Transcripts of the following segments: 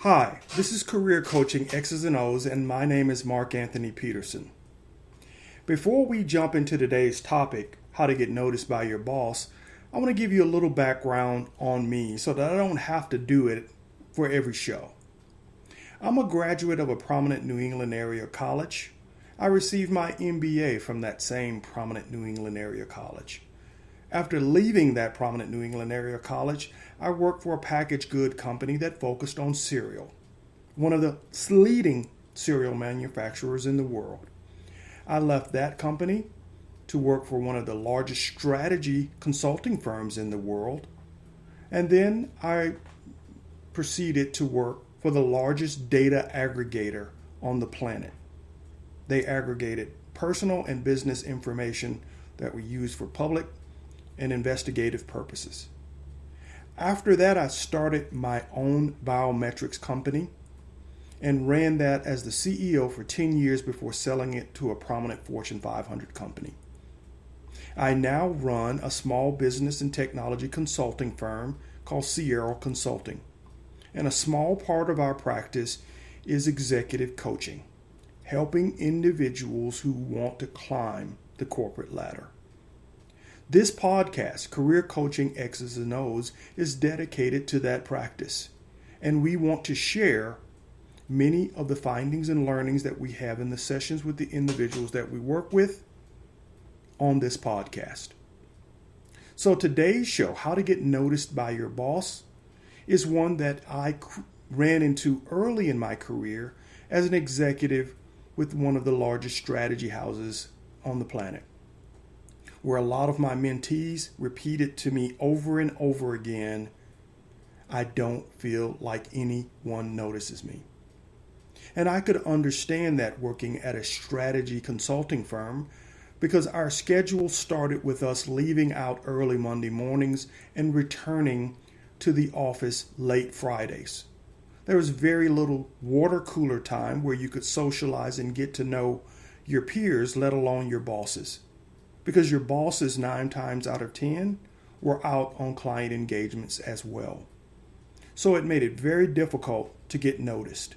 Hi, this is Career Coaching X's and O's, and my name is Mark Anthony Peterson. Before we jump into today's topic, how to get noticed by your boss, I want to give you a little background on me so that I don't have to do it for every show. I'm a graduate of a prominent New England area college. I received my MBA from that same prominent New England area college. After leaving that prominent New England area college, I worked for a packaged good company that focused on cereal, one of the leading cereal manufacturers in the world. I left that company to work for one of the largest strategy consulting firms in the world, and then I proceeded to work for the largest data aggregator on the planet. They aggregated personal and business information that we use for public and investigative purposes. After that, I started my own biometrics company and ran that as the CEO for 10 years before selling it to a prominent Fortune 500 company. I now run a small business and technology consulting firm called Sierra Consulting. And a small part of our practice is executive coaching, helping individuals who want to climb the corporate ladder. This podcast, Career Coaching X's and O's, is dedicated to that practice. And we want to share many of the findings and learnings that we have in the sessions with the individuals that we work with on this podcast. So today's show, How to Get Noticed by Your Boss, is one that I ran into early in my career as an executive with one of the largest strategy houses on the planet, where a lot of my mentees repeated to me over and over again, I don't feel like anyone notices me. And I could understand that working at a strategy consulting firm because our schedule started with us leaving out early Monday mornings and returning to the office late Fridays. There was very little water cooler time where you could socialize and get to know your peers, let alone your bosses. Because your bosses 9 times out of 10 were out on client engagements as well. So it made it very difficult to get noticed.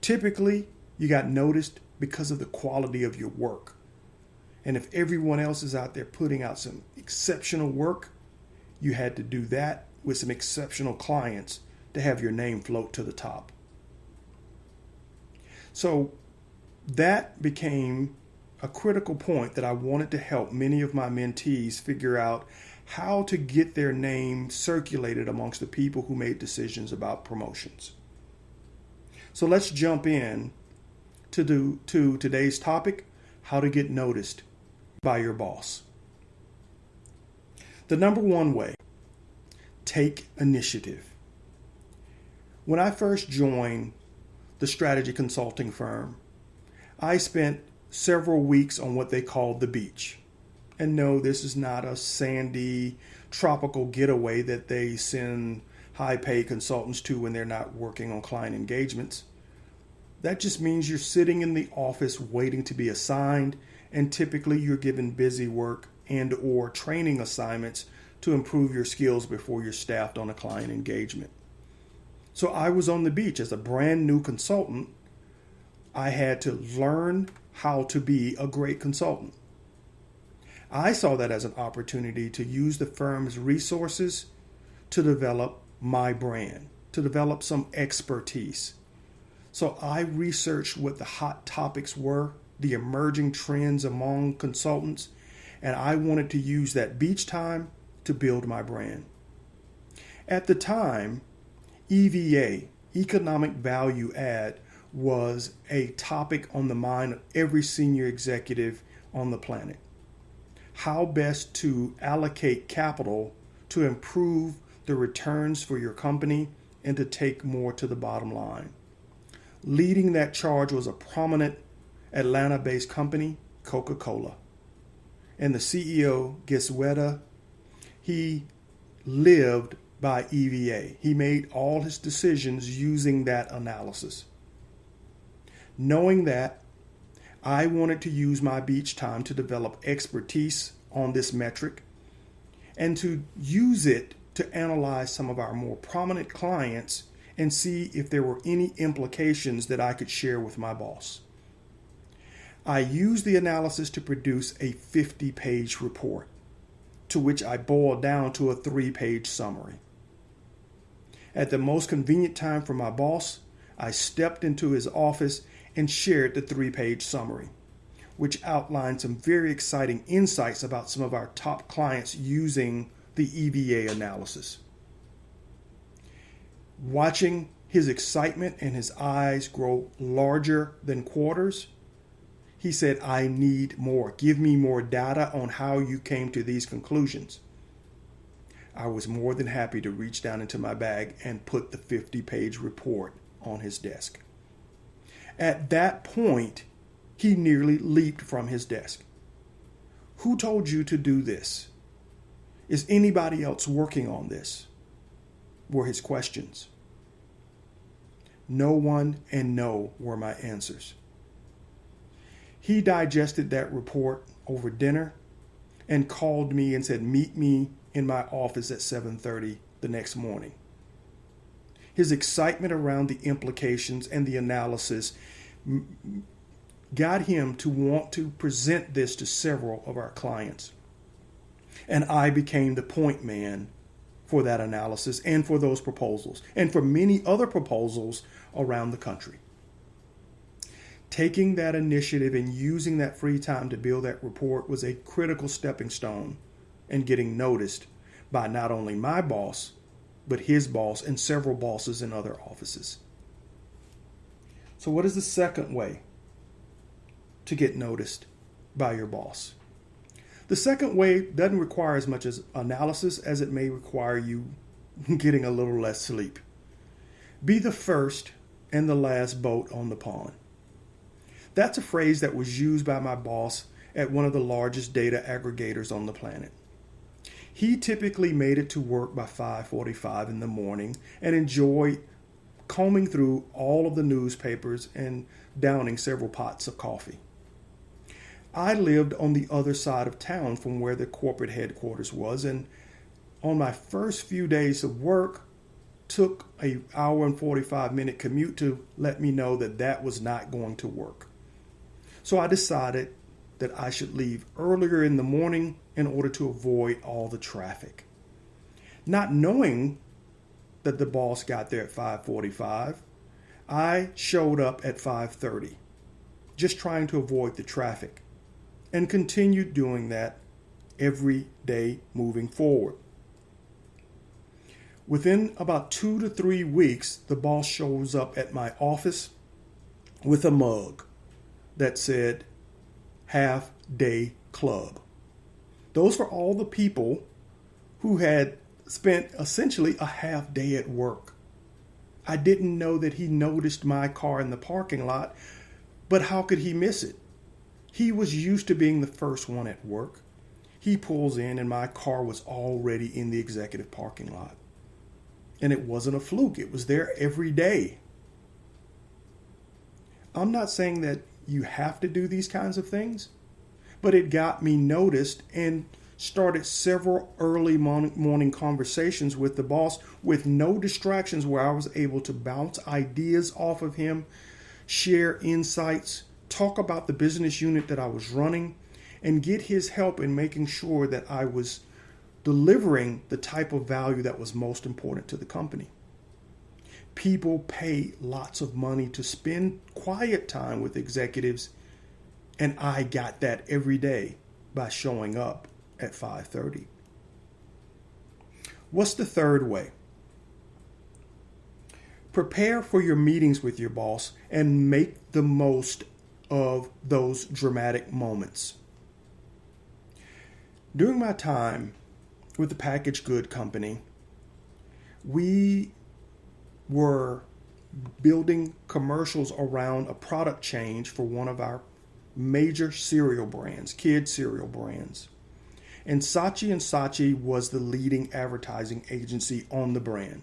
Typically, you got noticed because of the quality of your work. And if everyone else is out there putting out some exceptional work, you had to do that with some exceptional clients to have your name float to the top. So that became a critical point that I wanted to help many of my mentees figure out how to get their name circulated amongst the people who made decisions about promotions. So let's jump in to today's topic, how to get noticed by your boss. The number one way, take initiative. When I first joined the strategy consulting firm, I spent several weeks on what they called the beach. And no, this is not a sandy tropical getaway that they send high-paid consultants to when they're not working on client engagements. That just means you're sitting in the office waiting to be assigned, and typically you're given busy work and or training assignments to improve your skills before you're staffed on a client engagement. So I was on the beach as a brand new consultant. I had to learn how to be a great consultant. I saw that as an opportunity to use the firm's resources to develop my brand, to develop some expertise. So I researched what the hot topics were, the emerging trends among consultants, and I wanted to use that beach time to build my brand. At the time, EVA, economic value add, was a topic on the mind of every senior executive on the planet. How best to allocate capital to improve the returns for your company and to take more to the bottom line. Leading that charge was a prominent Atlanta-based company, Coca-Cola. And the CEO, Gesweta, he lived by EVA. He made all his decisions using that analysis. Knowing that, I wanted to use my beach time to develop expertise on this metric and to use it to analyze some of our more prominent clients and see if there were any implications that I could share with my boss. I used the analysis to produce a 50-page report, to which I boiled down to a 3-page summary. At the most convenient time for my boss, I stepped into his office and shared the 3-page summary, which outlined some very exciting insights about some of our top clients using the EVA analysis. Watching his excitement and his eyes grow larger than quarters, he said, "I need more. Give me more data on how you came to these conclusions." I was more than happy to reach down into my bag and put the 50-page report on his desk. At that point, he nearly leaped from his desk. "Who told you to do this? Is anybody else working on this?" were his questions. No one and no were my answers. He digested that report over dinner and called me and said, "Meet me in my office at 7:30 the next morning." His excitement around the implications and the analysis got him to want to present this to several of our clients. And I became the point man for that analysis and for those proposals and for many other proposals around the country. Taking that initiative and using that free time to build that report was a critical stepping stone in getting noticed by not only my boss, but his boss and several bosses in other offices. So what is the second way to get noticed by your boss? The second way doesn't require as much as analysis as it may require you getting a little less sleep. Be the first and the last boat on the pond. That's a phrase that was used by my boss at one of the largest data aggregators on the planet. He typically made it to work by 5:45 in the morning and enjoyed combing through all of the newspapers and downing several pots of coffee. I lived on the other side of town from where the corporate headquarters was, and on my first few days of work, took an hour and 45-minute commute to let me know that that was not going to work. So I decided that I should leave earlier in the morning in order to avoid all the traffic. Not knowing that the boss got there at 5:45, I showed up at 5:30, just trying to avoid the traffic, and continued doing that every day moving forward. Within about 2 to 3 weeks, the boss shows up at my office with a mug that said "Half Day Club." Those were all the people who had spent essentially a half day at work. I didn't know that he noticed my car in the parking lot, but how could he miss it? He was used to being the first one at work. He pulls in and my car was already in the executive parking lot. And it wasn't a fluke. It was there every day. I'm not saying that you have to do these kinds of things, but it got me noticed and started several early morning conversations with the boss with no distractions, where I was able to bounce ideas off of him, share insights, talk about the business unit that I was running, and get his help in making sure that I was delivering the type of value that was most important to the company. People pay lots of money to spend quiet time with executives, and I got that every day by showing up at 5:30. What's the third way? Prepare for your meetings with your boss and make the most of those dramatic moments. During my time with the packaged good company, we were building commercials around a product change for one of our major cereal brands, kid cereal brands. And Saatchi & Saatchi was the leading advertising agency on the brand.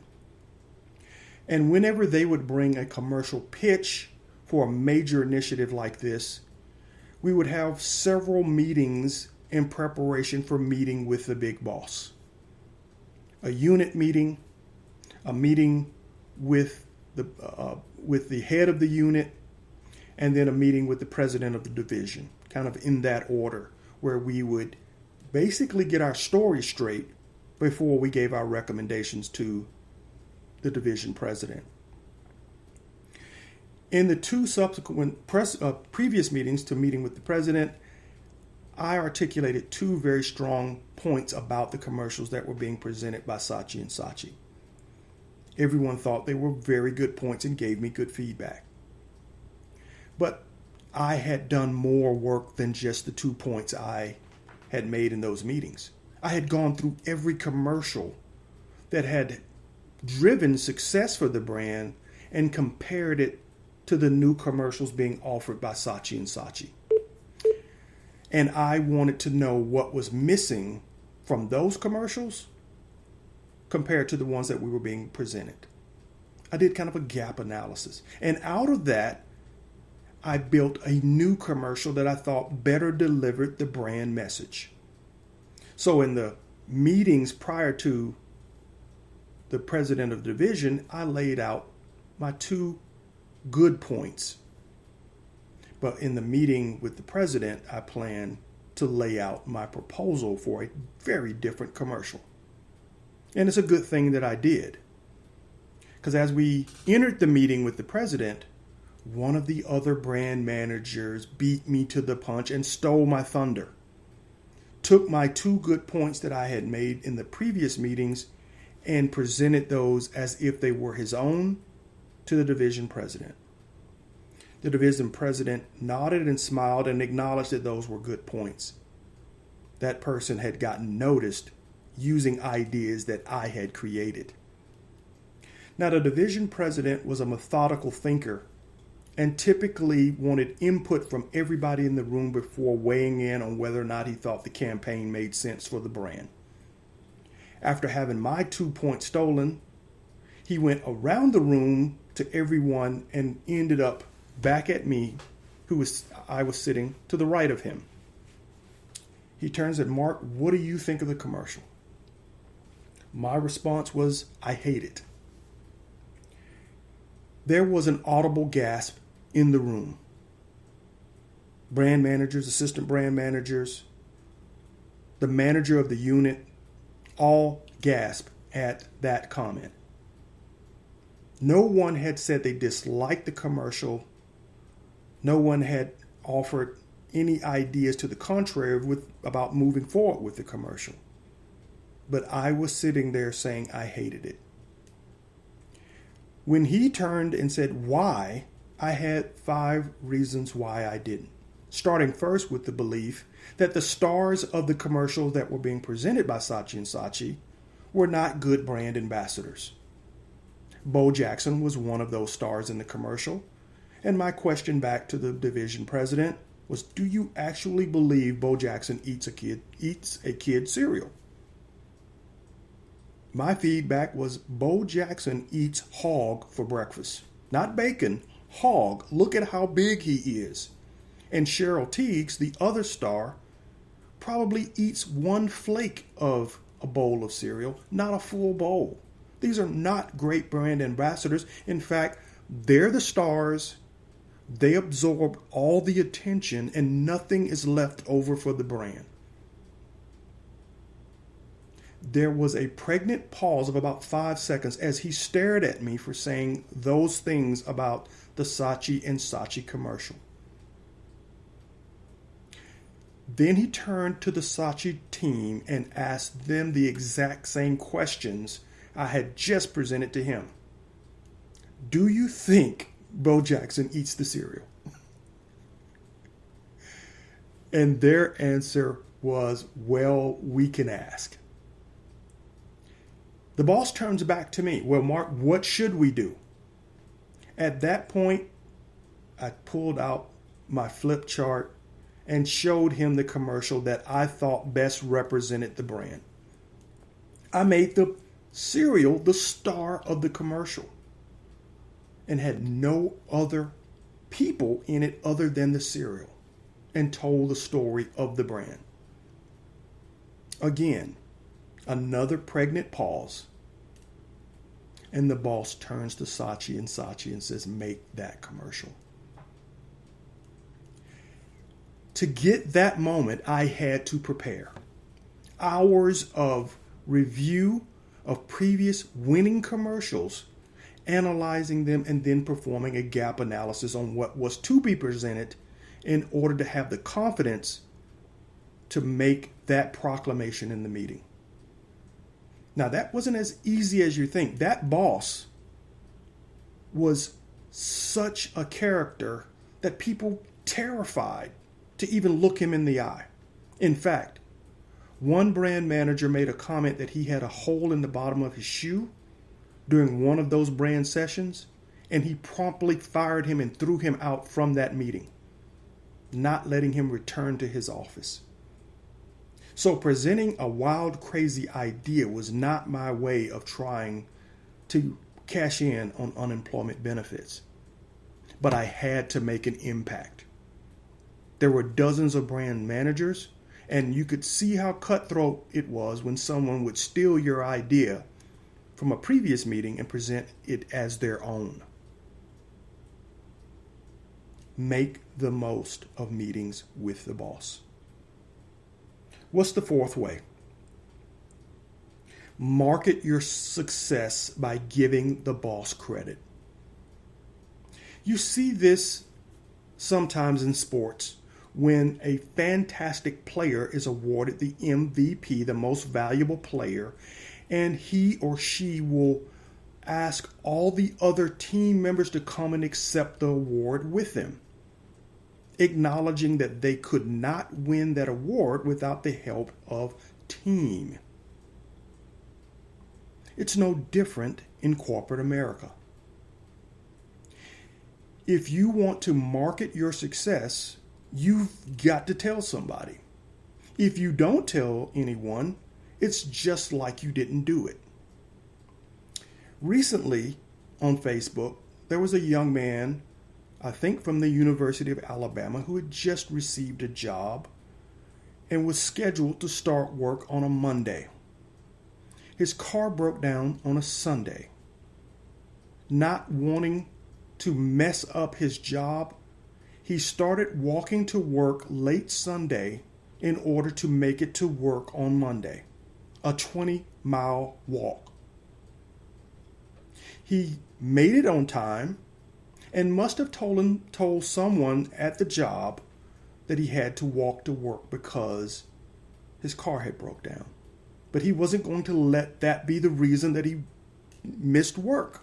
And whenever they would bring a commercial pitch for a major initiative like this, we would have several meetings in preparation for meeting with the big boss. A unit meeting, a meeting with with the head of the unit, and then a meeting with the president of the division, kind of in that order, where we would basically get our story straight before we gave our recommendations to the division president. In the two subsequent previous meetings to meeting with the president, I articulated two very strong points about the commercials that were being presented by Saatchi & Saatchi. Everyone thought they were very good points and gave me good feedback. But I had done more work than just the 2 points I had made in those meetings. I had gone through every commercial that had driven success for the brand and compared it to the new commercials being offered by Saatchi & Saatchi. And I wanted to know what was missing from those commercials compared to the ones that we were being presented. I did kind of a gap analysis. And out of that, I built a new commercial that I thought better delivered the brand message. So in the meetings prior to the president of the division, I laid out my 2 good points. But in the meeting with the president, I plan to lay out my proposal for a very different commercial. And it's a good thing that I did. Because as we entered the meeting with the president, one of the other brand managers beat me to the punch and stole my thunder. Took my 2 good points that I had made in the previous meetings and presented those as if they were his own to the division president. The division president nodded and smiled and acknowledged that those were good points. That person had gotten noticed using ideas that I had created. Now, the division president was a methodical thinker and typically wanted input from everybody in the room before weighing in on whether or not he thought the campaign made sense for the brand. After having my 2 points stolen, he went around the room to everyone and ended up back at me, I was sitting to the right of him. He turns and, "Mark, what do you think of the commercial?" My response was, "I hate it." There was an audible gasp in the room. Brand managers, assistant brand managers, the manager of the unit, all gasped at that comment. No one had said they disliked the commercial. No one had offered any ideas to the contrary about moving forward with the commercial. But I was sitting there saying I hated it. When he turned and said why, I had 5 reasons why I didn't. Starting first with the belief that the stars of the commercials that were being presented by Saatchi & Saatchi were not good brand ambassadors. Bo Jackson was one of those stars in the commercial, and my question back to the division president was, do you actually believe Bo Jackson eats a kid cereal? My feedback was, Bo Jackson eats hog for breakfast. Not bacon, hog. Look at how big he is. And Cheryl Tiegs, the other star, probably eats 1 flake of a bowl of cereal, not a full bowl. These are not great brand ambassadors. In fact, they're the stars. They absorb all the attention and nothing is left over for the brand. There was a pregnant pause of about 5 seconds as he stared at me for saying those things about the Saatchi & Saatchi commercial. Then he turned to the Saatchi team and asked them the exact same questions I had just presented to him. Do you think Bo Jackson eats the cereal? And their answer was, well, we can ask. The boss turns back to me. Well, Mark, what should we do? At that point, I pulled out my flip chart and showed him the commercial that I thought best represented the brand. I made the cereal the star of the commercial and had no other people in it other than the cereal, and told the story of the brand. Again, another pregnant pause. And the boss turns to Saatchi and says, make that commercial. To get that moment, I had to prepare. Hours of review of previous winning commercials, analyzing them, and then performing a gap analysis on what was to be presented in order to have the confidence to make that proclamation in the meeting. Now, that wasn't as easy as you think. That boss was such a character that people terrified to even look him in the eye. In fact, one brand manager made a comment that he had a hole in the bottom of his shoe during one of those brand sessions, and he promptly fired him and threw him out from that meeting, not letting him return to his office. So presenting a wild, crazy idea was not my way of trying to cash in on unemployment benefits. But I had to make an impact. There were dozens of brand managers, and you could see how cutthroat it was when someone would steal your idea from a previous meeting and present it as their own. Make the most of meetings with the boss. What's the fourth way? Market your success by giving the boss credit. You see this sometimes in sports when a fantastic player is awarded the MVP, the most valuable player, and he or she will ask all the other team members to come and accept the award with them, acknowledging that they could not win that award without the help of team. It's no different in corporate America. If you want to market your success, you've got to tell somebody. If you don't tell anyone, it's just like you didn't do it. Recently on Facebook, there was a young man, I think from the University of Alabama, who had just received a job and was scheduled to start work on a Monday. His car broke down on a Sunday. Not wanting to mess up his job, he started walking to work late Sunday in order to make it to work on Monday, a 20-mile walk. He made it on time and must have told someone at the job that he had to walk to work because his car had broke down. But he wasn't going to let that be the reason that he missed work.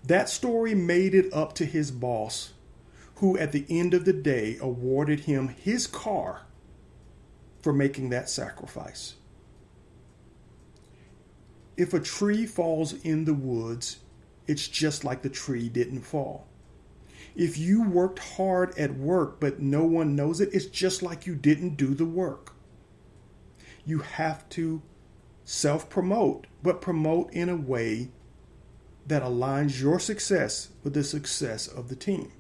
That story made it up to his boss, who at the end of the day awarded him his car for making that sacrifice. If a tree falls in the woods, it's just like the tree didn't fall. If you worked hard at work but no one knows it, it's just like you didn't do the work. You have to self-promote, but promote in a way that aligns your success with the success of the team.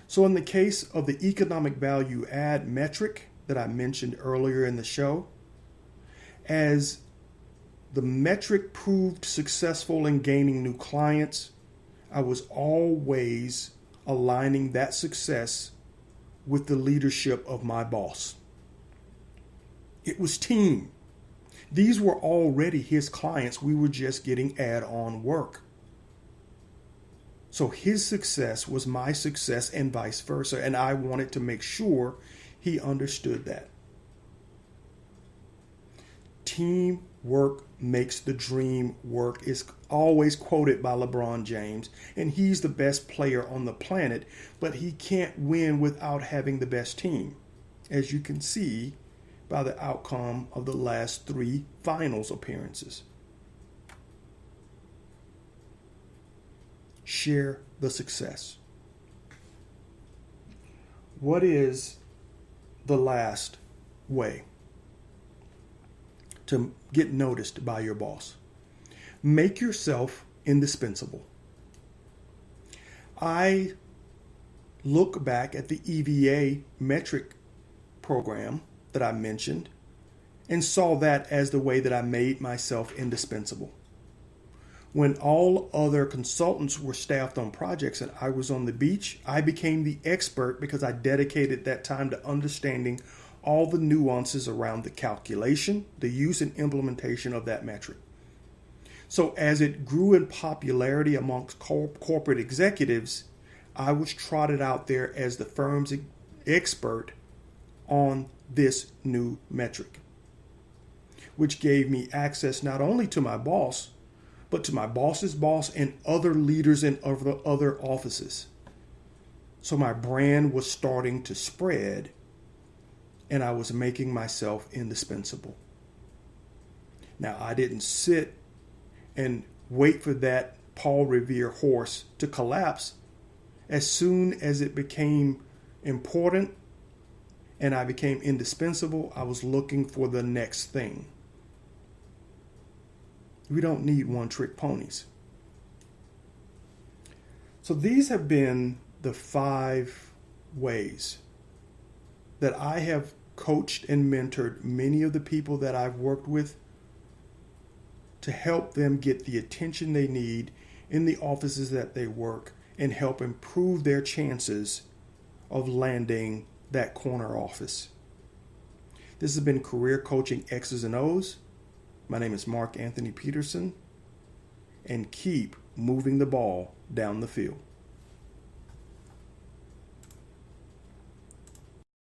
So in the case of the economic value add metric that I mentioned earlier in the show, as the metric proved successful in gaining new clients, I was always aligning that success with the leadership of my boss. It was team. These were already his clients. We were just getting add-on work. So his success was my success and vice versa. And I wanted to make sure he understood that. Teamwork makes the dream work is always quoted by LeBron James. And he's the best player on the planet, but he can't win without having the best team, as you can see by the outcome of the last 3 finals appearances. Share the success. What is the last way to get noticed by your boss? Make yourself indispensable. I look back at the EVA metric program that I mentioned and saw that as the way that I made myself indispensable. When all other consultants were staffed on projects and I was on the beach, I became the expert because I dedicated that time to understanding all the nuances around the calculation, the use and implementation of that metric. So as it grew in popularity amongst corporate executives, I was trotted out there as the firm's expert on this new metric, which gave me access not only to my boss, but to my boss's boss and other leaders in other offices. So my brand was starting to spread, and I was making myself indispensable. Now, I didn't sit and wait for that Paul Revere horse to collapse. As soon as it became important and I became indispensable, I was looking for the next thing. We don't need one-trick ponies. So these have been the 5 ways that I have coached and mentored many of the people that I've worked with to help them get the attention they need in the offices that they work and help improve their chances of landing that corner office. This has been Career Coaching X's and O's. My name is Mark Anthony Peterson, and keep moving the ball down the field.